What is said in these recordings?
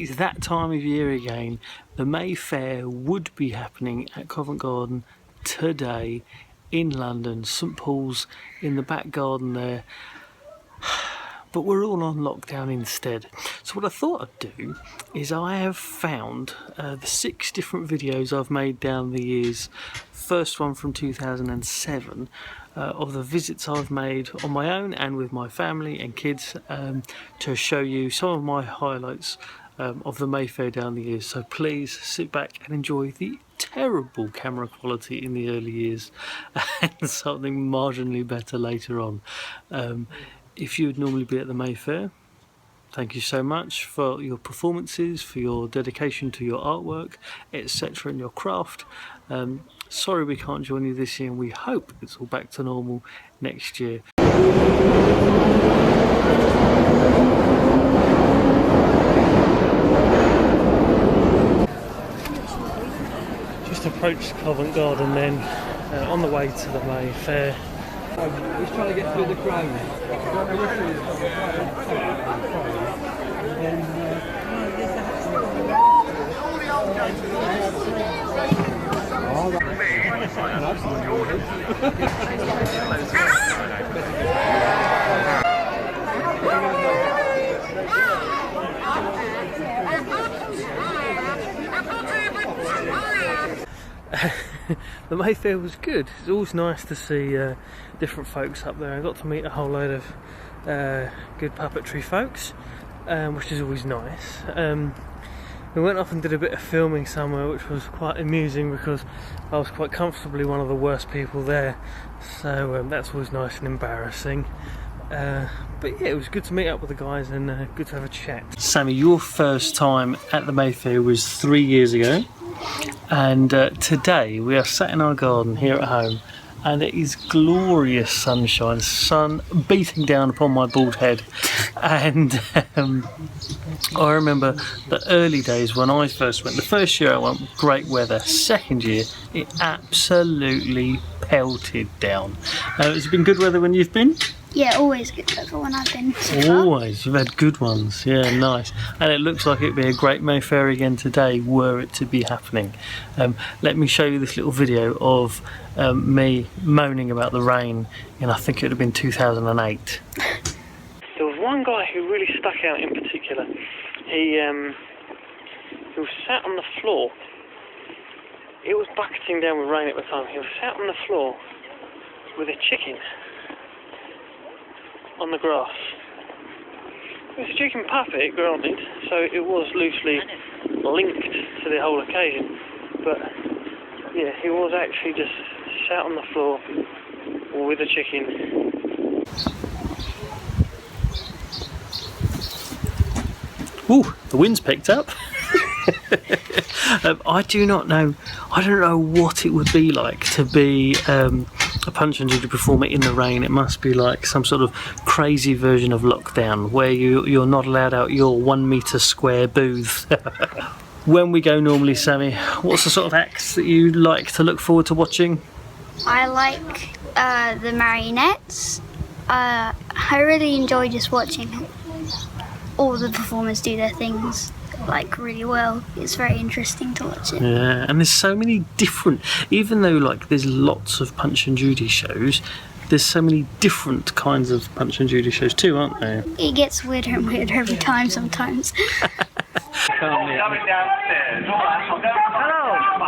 It's that time of year again. The May Fayre would be happening at Covent Garden today in London, St Paul's in the back garden there. But we're all on lockdown instead. So what I thought I'd do is I have found the 6 different videos I've made down the years. First one from 2007 of the visits I've made on my own and with my family and kids to show you some of my highlights of the May Fayre down the years. So please sit back and enjoy the terrible camera quality in the early years and something marginally better later on. If you would normally be at the May Fayre, thank you so much for your performances, for your dedication to your artwork, etc. and your craft. Sorry we can't join you this year, and we hope it's all back to normal next year. Just approached Covent Garden then, on the way to the May Fayre. He's trying to get through the crowd. The May Fayre was good. It's always nice to see different folks up there. I got to meet a whole load of good puppetry folks, which is always nice. We went off and did a bit of filming somewhere, which was quite amusing because I was quite comfortably one of the worst people there, so that's always nice and embarrassing. But yeah, it was good to meet up with the guys and good to have a chat. Sammy, your first time at the May Fayre was 3 years ago, and today we are sat in our garden here at home, and it is glorious sunshine, sun beating down upon my bald head. And I remember the early days when I first went. The first year I went, great weather. Second year, it absolutely pelted down. Has it been good weather when you've been? Yeah, always good weather when I've been. Always, you've had good ones. Yeah, nice. And it looks like it'd be a great May Fayre again today were it to be happening. Let me show you this little video of me moaning about the rain in, I think it would have been 2008. There was one guy who really stuck out in particular. He was sat on the floor. It was bucketing down with rain at the time. He was sat on the floor with a chicken on the grass. It was a chicken puppet, granted, so it was loosely linked to the whole occasion, but yeah, he was actually just sat on the floor with a chicken. Ooh, the wind's picked up. I don't know what it would be like to be a Punch Judy performer in the rain. It must be like some sort of crazy version of lockdown where you're not allowed out your 1 metre square booth. When we go normally, Sammy, what's the sort of acts that you like to look forward to watching? I like the marionettes. I really enjoy just watching all the performers do their things like really well. It's very interesting to watch it. Yeah, and there's so many different, even though like there's lots of Punch and Judy shows, there's so many different kinds of Punch and Judy shows too, aren't there? It gets weirder and weirder every time sometimes. Hello,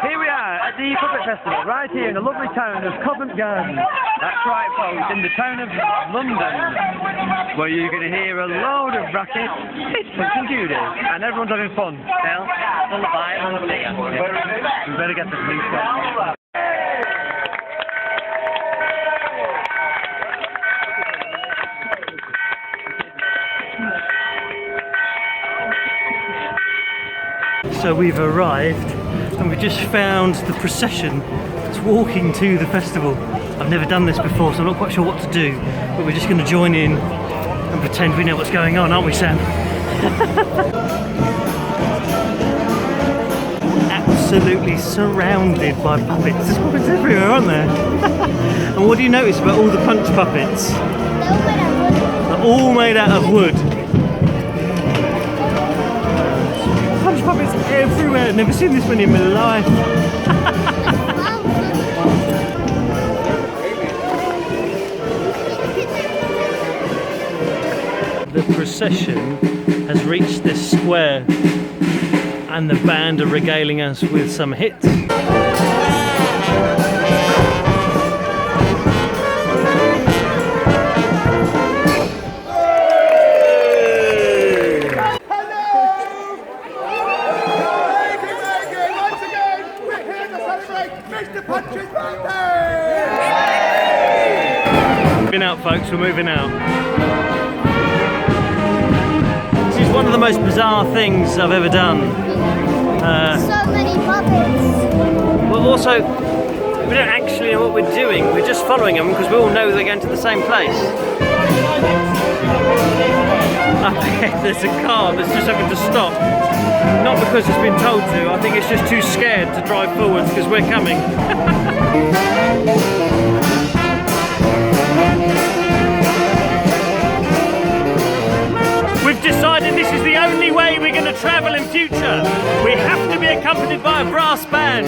here we are at the Puppet Festival, right here in the lovely town of Covent Garden. That's right, folks, in the town of London, where you're going to hear a load of rackets. It's Punch and Judy, and everyone's having fun. Now, full of violence. We better get the police on. So we've arrived and we've just found the procession that's walking to the festival. I've never done this before, so I'm not quite sure what to do, but we're just going to join in and pretend we know what's going on, aren't we, Sam? Absolutely surrounded by puppets. There's puppets everywhere, aren't there? And what do you notice about all the Punch puppets? They're all made out of wood. everywhere. I've never seen this many in my life. The procession has reached this square and the band are regaling us with some hits. Moving out, folks, we're moving out. This is one of the most bizarre things I've ever done. So many puppets. Well, also, we don't actually know what we're doing, we're just following them because we all know they're going to the same place. Up here, there's a car that's just having to stop. Not because it's been told to, I think it's just too scared to drive forwards because we're coming. We've decided this is the only way we're going to travel in future. We have to be accompanied by a brass band.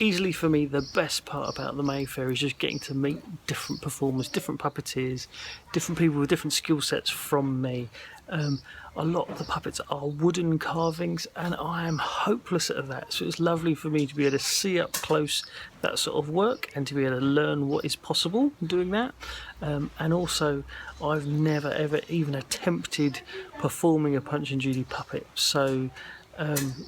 Easily for me, the best part about the May Fayre is just getting to meet different performers, different puppeteers, different people with different skill sets from me. A lot of the puppets are wooden carvings and I am hopeless at that, so it's lovely for me to be able to see up close that sort of work and to be able to learn what is possible doing that. And also I've never ever even attempted performing a Punch and Judy puppet, so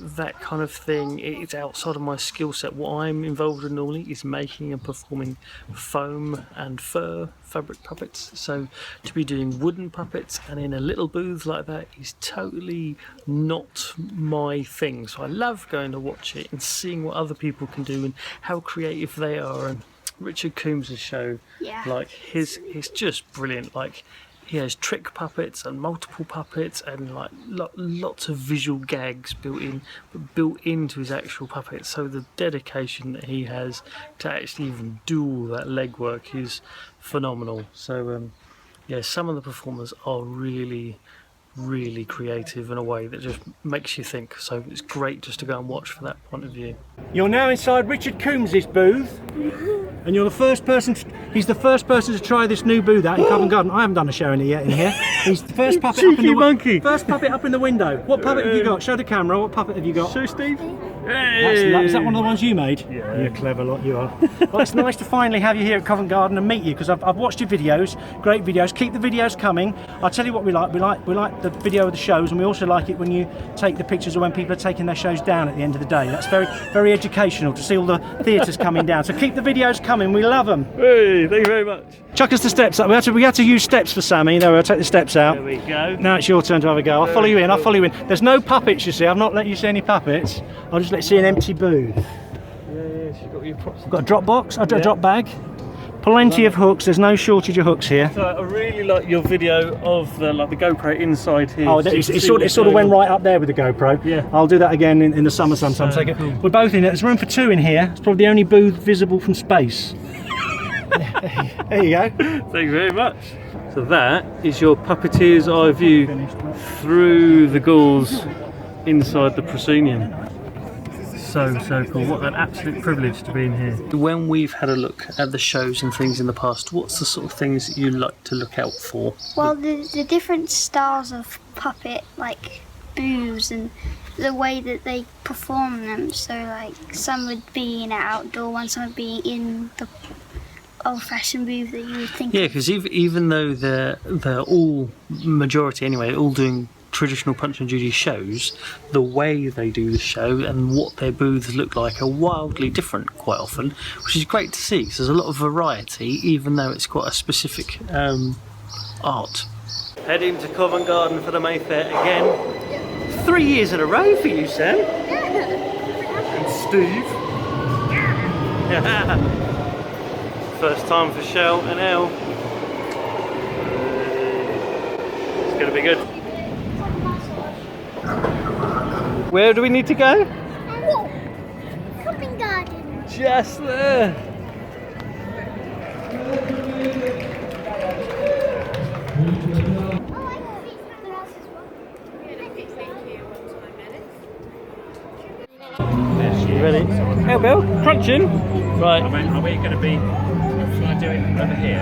that kind of thing, it's outside of my skill set. What I'm involved in normally is making and performing foam and fur fabric puppets, so to be doing wooden puppets and in a little booth like that is totally not my thing. So I love going to watch it and seeing what other people can do and how creative they are. And Richard Coombs' show, like it's just brilliant. Like, he has trick puppets and multiple puppets and like lots of visual gags built into his actual puppets. So the dedication that he has to actually even do all that legwork is phenomenal. So yeah, some of the performers are really creative in a way that just makes you think. So it's great just to go and watch for that point of view. You're now inside Richard Coombs' booth. And you're the first person, he's the first person to try this new booth out in Covent Garden. I haven't done a show in it yet in here. He's the first puppet up in the monkey. First puppet up in the window. What puppet have you got? Show the camera. What puppet have you got? Show Steve. Is that one of the ones you made? Yeah. You're a clever lot, you are. Well, it's nice to finally have you here at Covent Garden and meet you, because I've watched your videos, great videos. Keep the videos coming. I'll tell you what we like. We like the video of the shows, and we also like it when you take the pictures of when people are taking their shows down at the end of the day. That's very educational to see all the theatres coming down. So keep the videos coming. We love them. Hey, thank you very much. Chuck us the steps up. We had to use steps for Sammy. There, I'll take the steps out. There we go. Now it's your turn to have a go. I'll follow you in. I'll follow you in. There's no puppets, you see. I've not let you see any puppets. I'll just let you see an empty booth. Yeah, she's got your props. Got a drop box, a drop bag. Plenty of hooks. There's no shortage of hooks here. So I really like your video of the GoPro inside here. Oh, it sort of went right up there with the GoPro. Yeah. I'll do that again in the summer sometime. Cool. We're both in it. There's room for two in here. It's probably the only booth visible from space. There you go. Thank you very much. So that is your puppeteer's eye view through the ghouls inside the proscenium. So cool. What an absolute privilege to be in here. When we've had a look at the shows and things in the past, what's the sort of things that you like to look out for? Well, the different styles of puppet, like booths, and the way that they perform them. So like some would be in an outdoor one, some would be in the old-fashioned booth that you would think. Yeah, because even though they're all, majority anyway, all doing traditional Punch and Judy shows, the way they do the show and what their booths look like are wildly different quite often, which is great to see because there's a lot of variety even though it's quite a specific art. Heading to Covent Garden for the May Fayre again. 3 years in a row for you, Sam. And Steve. First time for Shell and Elle. It's going to be good. Where do we need to go? Covent Garden. Just there. You ready? Oh, Bill, crunching. Right. Are we going to be? Shall I do it over here?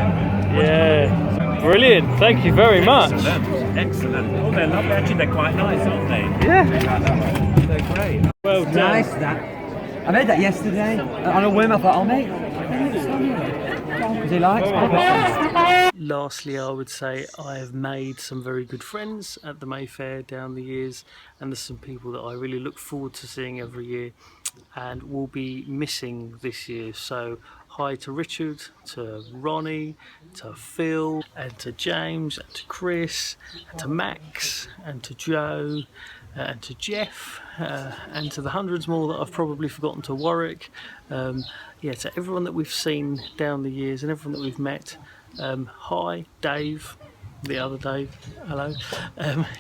Yeah. Brilliant. Thank you very much. Excellent. Excellent. Oh, they're lovely. Actually, they're quite nice, aren't they? Yeah. They're great. Well done. Nice that. I made that yesterday on a whim. I thought I'll make. Does he like? Lastly, I would say I have made some very good friends at the May Fayre down the years, and there's some people that I really look forward to seeing every year and will be missing this year. So hi to Richard, to Ronnie, to Phil, and to James, and to Chris, and to Max, and to Joe, and to Jeff, and to the hundreds more that I've probably forgotten, to Warwick. Yeah, to everyone that we've seen down the years and everyone that we've met. Hi, Dave, the other Dave, hello.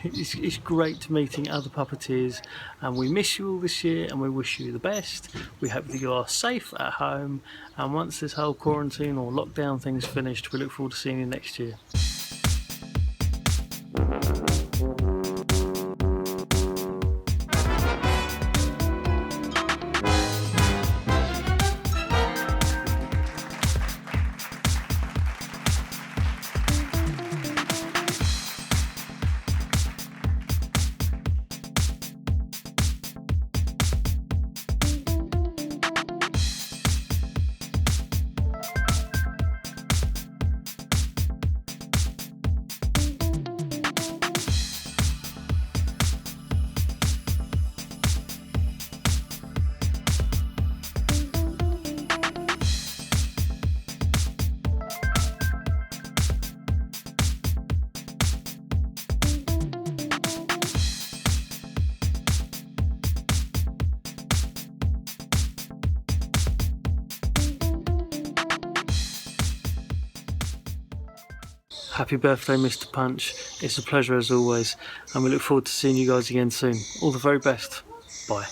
It's great meeting other puppeteers, and we miss you all this year and we wish you the best. We hope that you are safe at home, and once this whole quarantine or lockdown thing's finished, we look forward to seeing you next year. Happy birthday, Mr. Punch. It's a pleasure as always, and we look forward to seeing you guys again soon. All the very best. Bye.